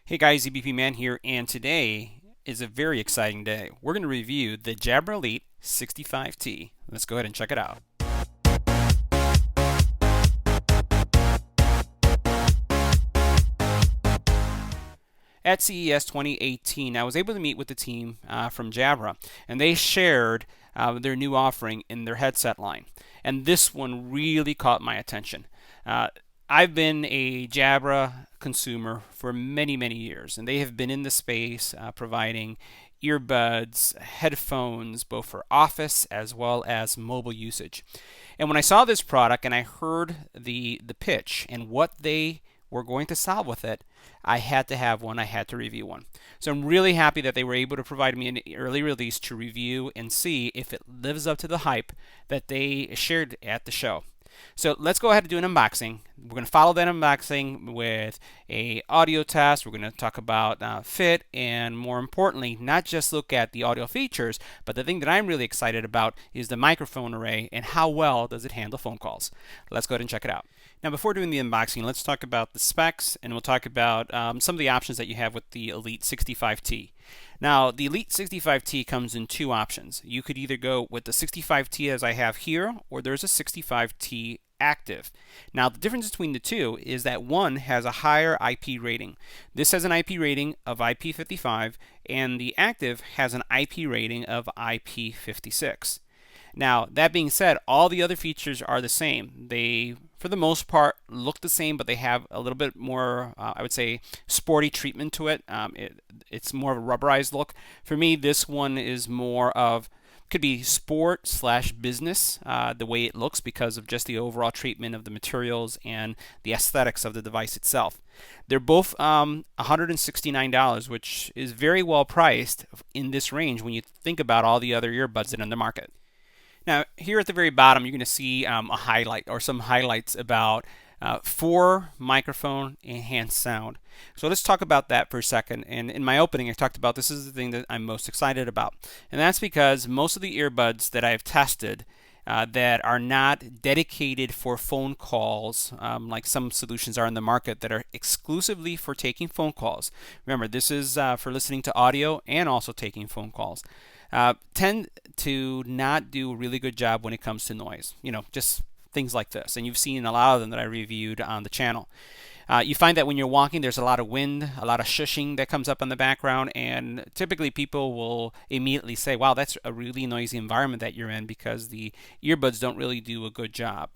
Hey guys, EBPMAN here, and today is a very exciting day. We're going to review the Jabra Elite 65T. Let's go ahead and check it out. At CES 2018, I was able to meet with the team from Jabra, and they shared their new offering in their headset line. And this one really caught my attention. I've been a Jabra consumer for many, many years, and they have been in the space providing earbuds, headphones, both for office as well as mobile usage. And when I saw this product and I heard the pitch and what they were going to solve with it, I had to have one. I had to review one. So I'm really happy that they were able to provide me an early release to review and see if it lives up to the hype that they shared at the show. So let's go ahead and do an unboxing. We're going to follow that unboxing with a audio test. We're going to talk about fit, and more importantly, not just look at the audio features, but the thing that I'm really excited about is the microphone array and how well does it handle phone calls. Let's go ahead and check it out. Now, before doing the unboxing, let's talk about the specs, and we'll talk about some of the options that you have with the Elite 65T. Now, the Elite 65T comes in two options. You could either go with the 65T as I have here, or there's a 65T Active. Now, the difference between the two is that one has a higher IP rating. This has an IP rating of IP55, and the Active has an IP rating of IP56. Now, that being said, all the other features are the same. They, for the most part, look the same, but they have a little bit more, I would say, sporty treatment to it. It's more of a rubberized look. For me, this one is more of, could be sport slash business, the way it looks because of just the overall treatment of the materials and the aesthetics of the device itself. They're both $169, which is very well priced in this range when you think about all the other earbuds that are on the market. Now, here at the very bottom, you're going to see a highlight or some highlights about for microphone enhanced sound. So let's talk about that for a second. And in my opening, I talked about this is the thing that I'm most excited about. And that's because most of the earbuds that I've tested that are not dedicated for phone calls, like some solutions are in the market that are exclusively for taking phone calls. Remember, this is for listening to audio and also taking phone calls. Tend to not do a really good job when it comes to noise. Just things like this. And you've seen a lot of them that I reviewed on the channel. You find that when you're walking, there's a lot of wind, a lot of shushing that comes up in the background, and typically people will immediately say, wow, that's a really noisy environment that you're in because the earbuds don't really do a good job.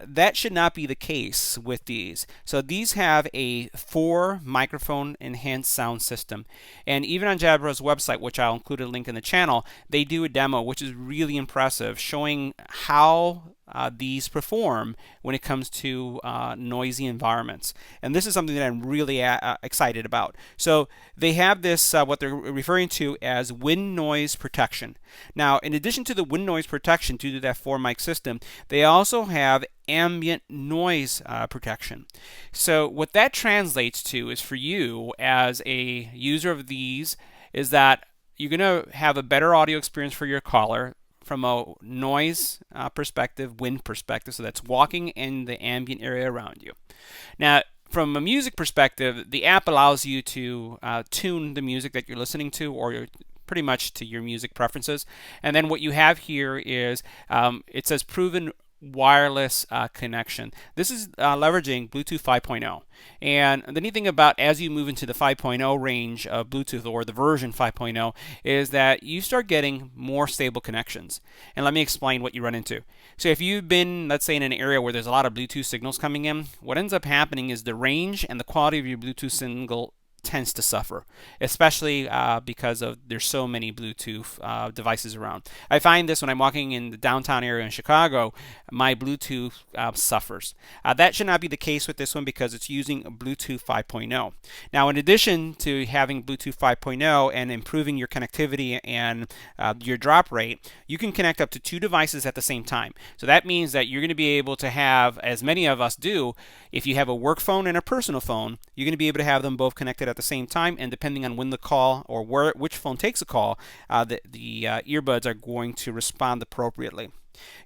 That should not be the case with these. So these have a 4 microphone enhanced sound system. And even on Jabra's website, which I'll include a link in the channel, they do a demo which is really impressive, showing how these perform when it comes to noisy environments. And this is something that I'm really excited about. So they have this, what they're referring to as wind noise protection. Now, in addition to the wind noise protection due to that 4 mic system, they also have ambient noise protection. So what that translates to is for you as a user of these is that you're going to have a better audio experience for your caller from a noise perspective, wind perspective, so that's walking in the ambient area around you. Now, from a music perspective, the app allows you to tune the music that you're listening to, or pretty much to your music preferences. And then what you have here is it says proven wireless connection. This is leveraging Bluetooth 5.0. And the neat thing about as you move into the 5.0 range of Bluetooth, or the version 5.0, is that you start getting more stable connections. And let me explain what you run into. So if you've been, let's say, in an area where there's a lot of Bluetooth signals coming in, what ends up happening is the range and the quality of your Bluetooth signal tends to suffer, especially because of there's so many Bluetooth devices around. I find this when I'm walking in the downtown area in Chicago, my Bluetooth suffers. That should not be the case with this one because it's using Bluetooth 5.0. Now, in addition to having Bluetooth 5.0 and improving your connectivity and your drop rate, you can connect up to 2 devices at the same time. So that means that you're going to be able to have, as many of us do, if you have a work phone and a personal phone, you're going to be able to have them both connected at the same time, and depending on when the call or which phone takes a call, the earbuds are going to respond appropriately.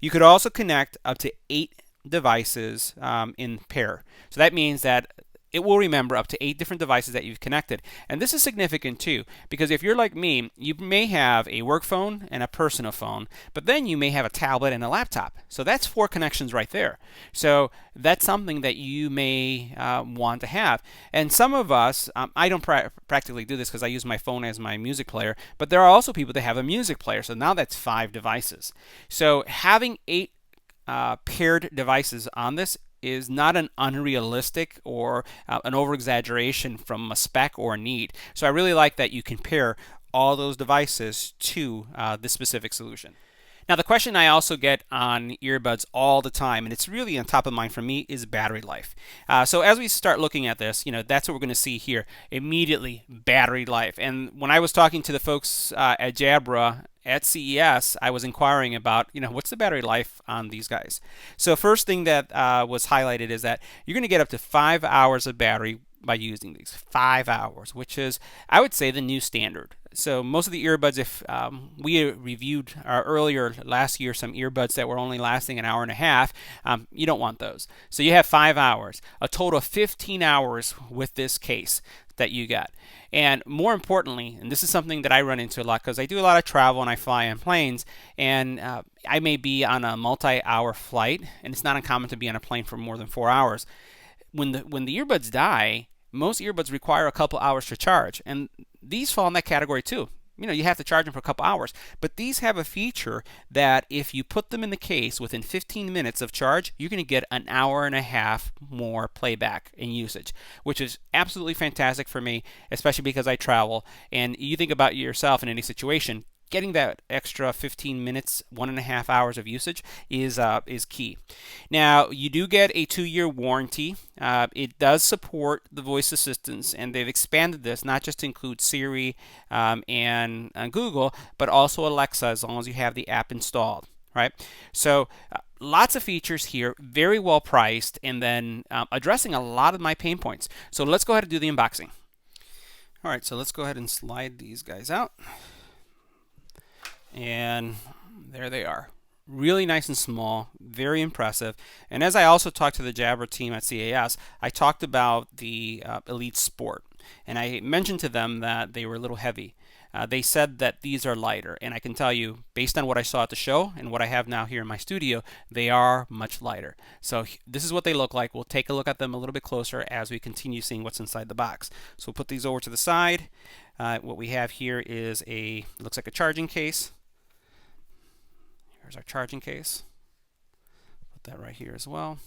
You could also connect up to 8 devices in pair. So that means that it will remember up to 8 different devices that you've connected. And this is significant too, because if you're like me, you may have a work phone and a personal phone, but then you may have a tablet and a laptop. So that's 4 connections right there. So that's something that you may want to have. And some of us, I don't practically do this because I use my phone as my music player, but there are also people that have a music player. So now that's 5 devices. So having 8 paired devices on this is not an unrealistic or an over-exaggeration from a spec or a need. So I really like that you can pair all those devices to this specific solution. Now, the question I also get on earbuds all the time, and it's really on top of mind for me, is battery life. So as we start looking at this, that's what we're going to see here. Immediately, battery life. And when I was talking to the folks at Jabra at CES, I was inquiring about, what's the battery life on these guys? So first thing that was highlighted is that you're going to get up to 5 hours of battery by using these. 5 hours, which is, I would say, the new standard. So most of the earbuds, if we reviewed earlier last year some earbuds that were only lasting an hour and a half, you don't want those. So you have 5 hours, a total of 15 hours with this case that you got. And more importantly, and this is something that I run into a lot because I do a lot of travel and I fly on planes, and I may be on a multi-hour flight, and it's not uncommon to be on a plane for more than 4 hours. When the earbuds die, most earbuds require a couple hours to charge, and these fall in that category too. You have to charge them for a couple hours, but these have a feature that if you put them in the case within 15 minutes of charge, you're going to get an hour and a half more playback in usage, which is absolutely fantastic for me, especially because I travel. And you think about yourself in any situation, getting that extra 15 minutes, 1.5 hours of usage is key. Now, you do get a 2-year warranty. It does support the voice assistants, and they've expanded this not just to include Siri and Google, but also Alexa, as long as you have the app installed, right? So lots of features here, very well priced, and then addressing a lot of my pain points. So let's go ahead and do the unboxing. All right, so let's go ahead and slide these guys out. And there they are. Really nice and small, very impressive. And as I also talked to the Jabra team at CES, I talked about the Elite Sport. And I mentioned to them that they were a little heavy. They said that these are lighter. And I can tell you, based on what I saw at the show and what I have now here in my studio, they are much lighter. So this is what they look like. We'll take a look at them a little bit closer as we continue seeing what's inside the box. So we'll put these over to the side. What we have here is looks like a charging case. Here's our charging case. Put that right here as well.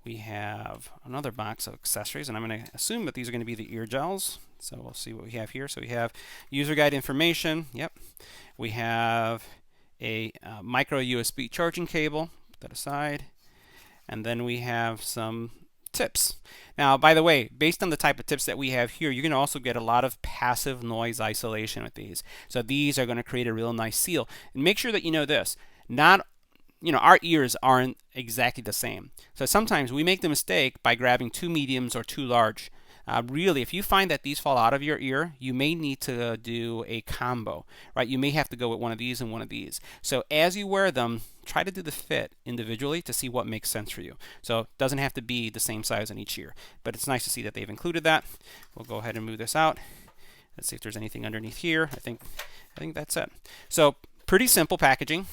We have another box of accessories, and I'm going to assume that these are going to be the ear gels. So we'll see what we have here. So we have user guide information. Yep. We have a micro USB charging cable. Put that aside. And then we have some tips. Now, by the way, based on the type of tips that we have here, you're going to also get a lot of passive noise isolation with these. So these are going to create a real nice seal. And make sure that you know this. Our ears aren't exactly the same. So sometimes we make the mistake by grabbing too mediums or too large. Really, if you find that these fall out of your ear, you may need to do a combo, right? You may have to go with one of these and one of these. So as you wear them, try to do the fit individually to see what makes sense for you. So it doesn't have to be the same size on each ear, but it's nice to see that they've included that. We'll go ahead and move this out. Let's see if there's anything underneath here. I think that's it. So pretty simple packaging.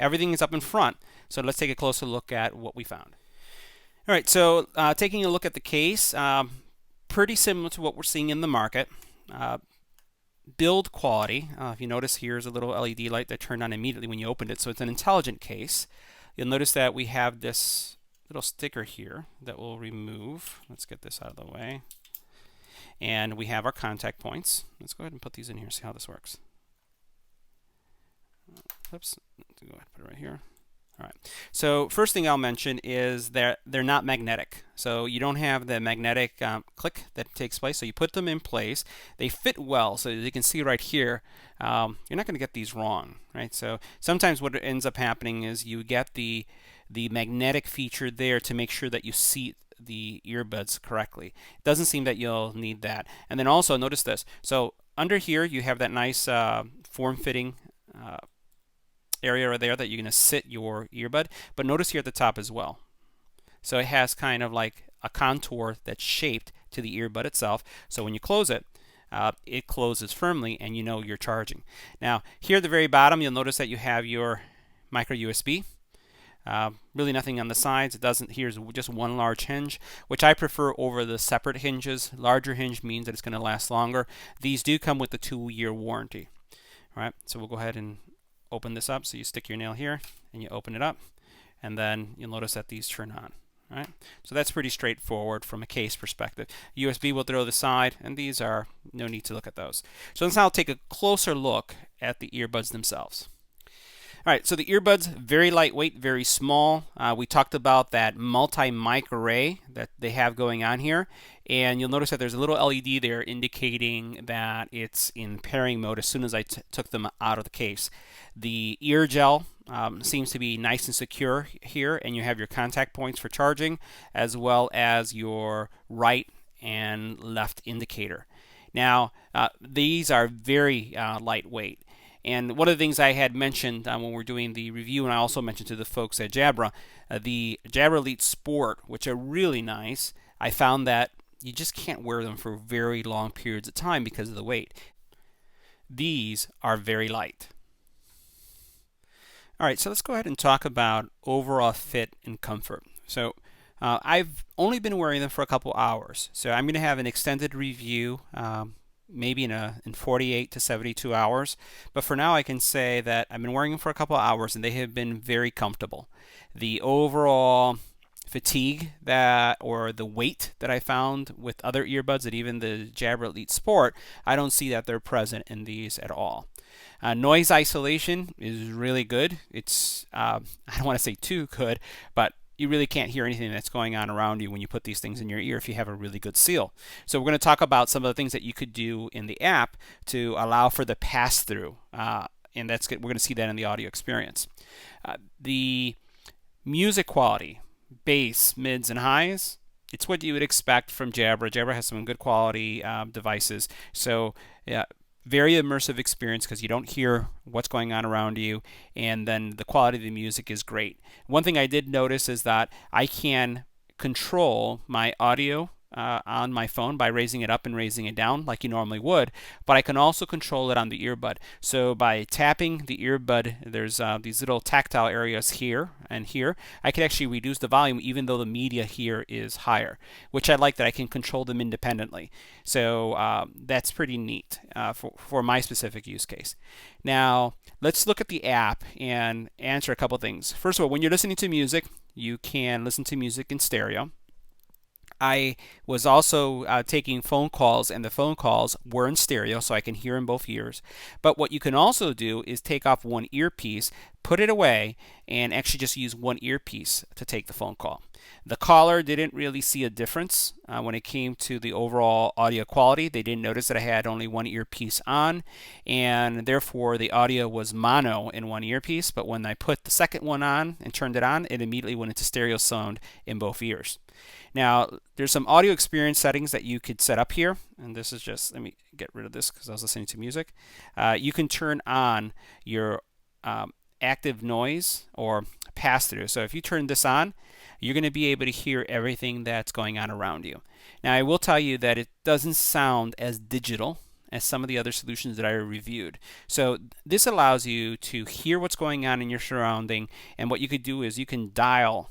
Everything is up in front. So let's take a closer look at what we found. All right, so taking a look at the case, pretty similar to what we're seeing in the market. Build quality, if you notice, here's a little LED light that turned on immediately when you opened it, so it's an intelligent case. You'll notice that we have this little sticker here that we'll remove. Let's get this out of the way. And we have our contact points. Let's go ahead and put these in here and see how this works. Oops, go ahead and put it right here. All right. So first thing I'll mention is that they're not magnetic. So you don't have the magnetic click that takes place. So you put them in place. They fit well. So as you can see right here, you're not going to get these wrong, right? So sometimes what ends up happening is you get the magnetic feature there to make sure that you seat the earbuds correctly. It doesn't seem that you'll need that. And then also notice this. So under here you have that nice form-fitting area right there that you're going to sit your earbud, but notice here at the top as well. So it has kind of like a contour that's shaped to the earbud itself. So when you close it, it closes firmly and you know you're charging. Now here at the very bottom, you'll notice that you have your micro USB. Really nothing on the sides. It doesn't. Here's just one large hinge, which I prefer over the separate hinges. Larger hinge means that it's going to last longer. These do come with the 2-year warranty. All right, so we'll go ahead and open this up. So you stick your nail here and you open it up, and then you'll notice that these turn on. All right, so that's pretty straightforward from a case perspective. USB will throw to the side, and these are no need to look at those. So let's now take a closer look at the earbuds themselves. All right, so the earbuds, very lightweight, very small. We talked about that multi-mic array that they have going on here. And you'll notice that there's a little LED there indicating that it's in pairing mode as soon as I took them out of the case. The ear gel seems to be nice and secure here, and you have your contact points for charging, as well as your right and left indicator. Now, these are very lightweight. And one of the things I had mentioned when we're doing the review, and I also mentioned to the folks at Jabra, the Jabra Elite Sport, which are really nice, I found that you just can't wear them for very long periods of time because of the weight. These are very light. All right, so let's go ahead and talk about overall fit and comfort. So I've only been wearing them for a couple hours, so I'm going to have an extended review maybe in 48 to 72 hours. But for now, I can say that I've been wearing them for a couple of hours and they have been very comfortable. The overall fatigue or the weight that I found with other earbuds and even the Jabra Elite Sport, I don't see that they're present in these at all. Noise isolation is really good. It's I don't want to say too good, but you really can't hear anything that's going on around you when you put these things in your ear if you have a really good seal. So we're going to talk about some of the things that you could do in the app to allow for the pass-through, and that's good. We're going to see that in the audio experience. The music quality, bass, mids, and highs, it's what you would expect from Jabra. Jabra has some good quality devices. So very immersive experience because you don't hear what's going on around you, and then the quality of the music is great. One thing I did notice is that I can control my audio on my phone by raising it up and raising it down like you normally would, but I can also control it on the earbud. So by tapping the earbud, there's these little tactile areas here and here. I can actually reduce the volume even though the media here is higher, which I like that I can control them independently. So that's pretty neat for my specific use case. Now let's look at the app and answer a couple things. First of all, when you're listening to music, you can listen to music in stereo. I was also taking phone calls, and the phone calls were in stereo, so I can hear in both ears. But what you can also do is take off one earpiece, put it away, and actually just use one earpiece to take the phone call. The caller didn't really see a difference when it came to the overall audio quality. They didn't notice that I had only one earpiece on, and therefore the audio was mono in one earpiece. But when I put the second one on and turned it on, it immediately went into stereo sound in both ears. Now, there's some audio experience settings that you could set up here, and this is just, let me get rid of this because I was listening to music. You can turn on your active noise or pass-through. So if you turn this on, you're going to be able to hear everything that's going on around you. Now, I will tell you that it doesn't sound as digital as some of the other solutions that I reviewed. So this allows you to hear what's going on in your surrounding, and what you could do is you can dial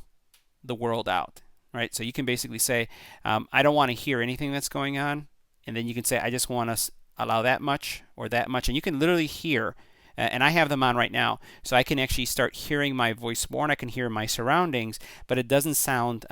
the world out. Right, so you can basically say, I don't want to hear anything that's going on, and then you can say, I just want to allow that much or that much, and you can literally hear, and I have them on right now, so I can actually start hearing my voice more, and I can hear my surroundings, but it doesn't sound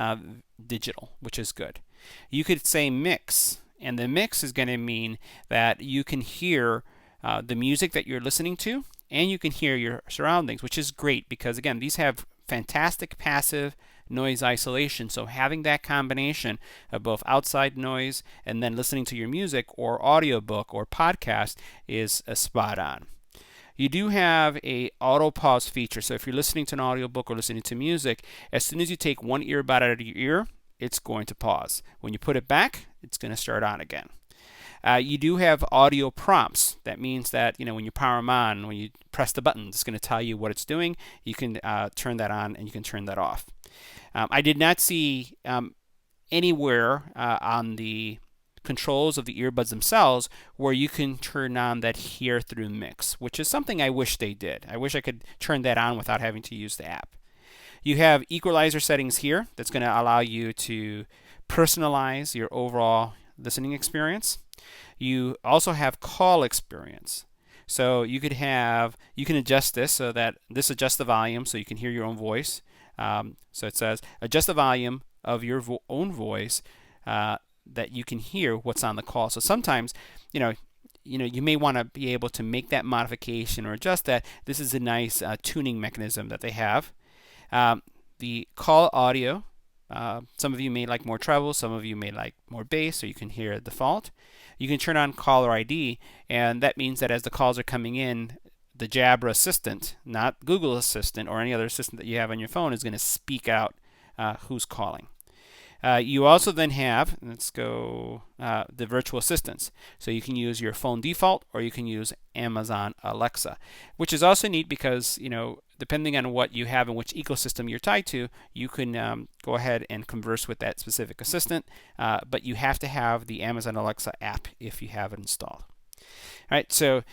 digital, which is good. You could say mix, and the mix is going to mean that you can hear the music that you're listening to, and you can hear your surroundings, which is great because, again, these have fantastic passive noise isolation. So having that combination of both outside noise and then listening to your music or audiobook or podcast is a spot on. You do have a auto pause feature. So if you're listening to an audiobook or listening to music, as soon as you take one earbud out of your ear, it's going to pause. When you put it back, it's going to start on again. You do have audio prompts. That means that when you power them on, when you press the button, it's going to tell you what it's doing. You can turn that on and you can turn that off. I did not see anywhere on the controls of the earbuds themselves where you can turn on that hear through mix, which is something I wish they did. I wish I could turn that on without having to use the app. You have equalizer settings here that's going to allow you to personalize your overall listening experience. You also have call experience. So you can adjust this so that this adjusts the volume so you can hear your own voice. So it says adjust the volume of your own voice that you can hear what's on the call. So sometimes, you may want to be able to make that modification or adjust that. This is a nice tuning mechanism that they have. The call audio, some of you may like more treble, some of you may like more bass, so you can hear default. You can turn on caller ID, and that means that as the calls are coming in, the Jabra assistant, not Google Assistant or any other assistant that you have on your phone, is going to speak out who's calling. You also then have, let's go, the virtual assistants. So you can use your phone default or you can use Amazon Alexa, which is also neat because, depending on what you have and which ecosystem you're tied to, you can go ahead and converse with that specific assistant, but you have to have the Amazon Alexa app if you have it installed. All right, so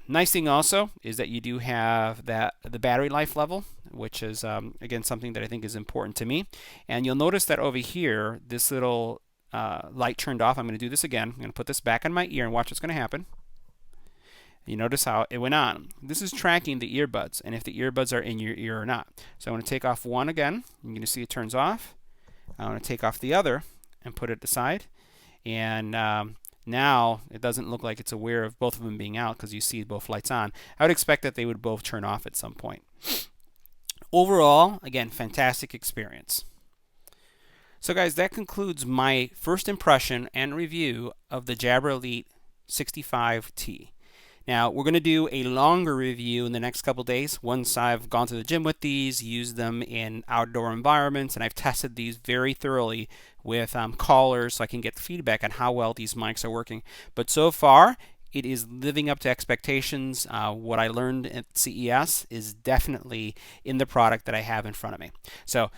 nice thing also is that you do have the battery life level, which is again something that I think is important to me. And you'll notice that over here, this little light turned off. I'm going to do this again. I'm going to put this back on my ear and watch what's going to happen. You notice how it went on. This is tracking the earbuds and if the earbuds are in your ear or not. So I'm going to take off one again. You're going to see it turns off. I'm going to take off the other and put it aside. And now it doesn't look like it's aware of both of them being out because you see both lights on. I would expect that they would both turn off at some point. Overall, again, fantastic experience. So guys, that concludes my first impression and review of the Jabra Elite 65T. Now, we're going to do a longer review in the next couple days once I've gone to the gym with these, used them in outdoor environments, and I've tested these very thoroughly with callers so I can get feedback on how well these mics are working. But so far, it is living up to expectations. What I learned at CES is definitely in the product that I have in front of me. So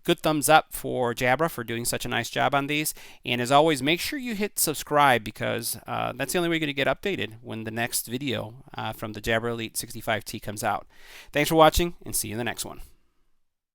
good thumbs up for Jabra for doing such a nice job on these. And as always, make sure you hit subscribe because that's the only way you're going to get updated when the next video from the Jabra Elite 65T comes out. Thanks for watching and see you in the next one.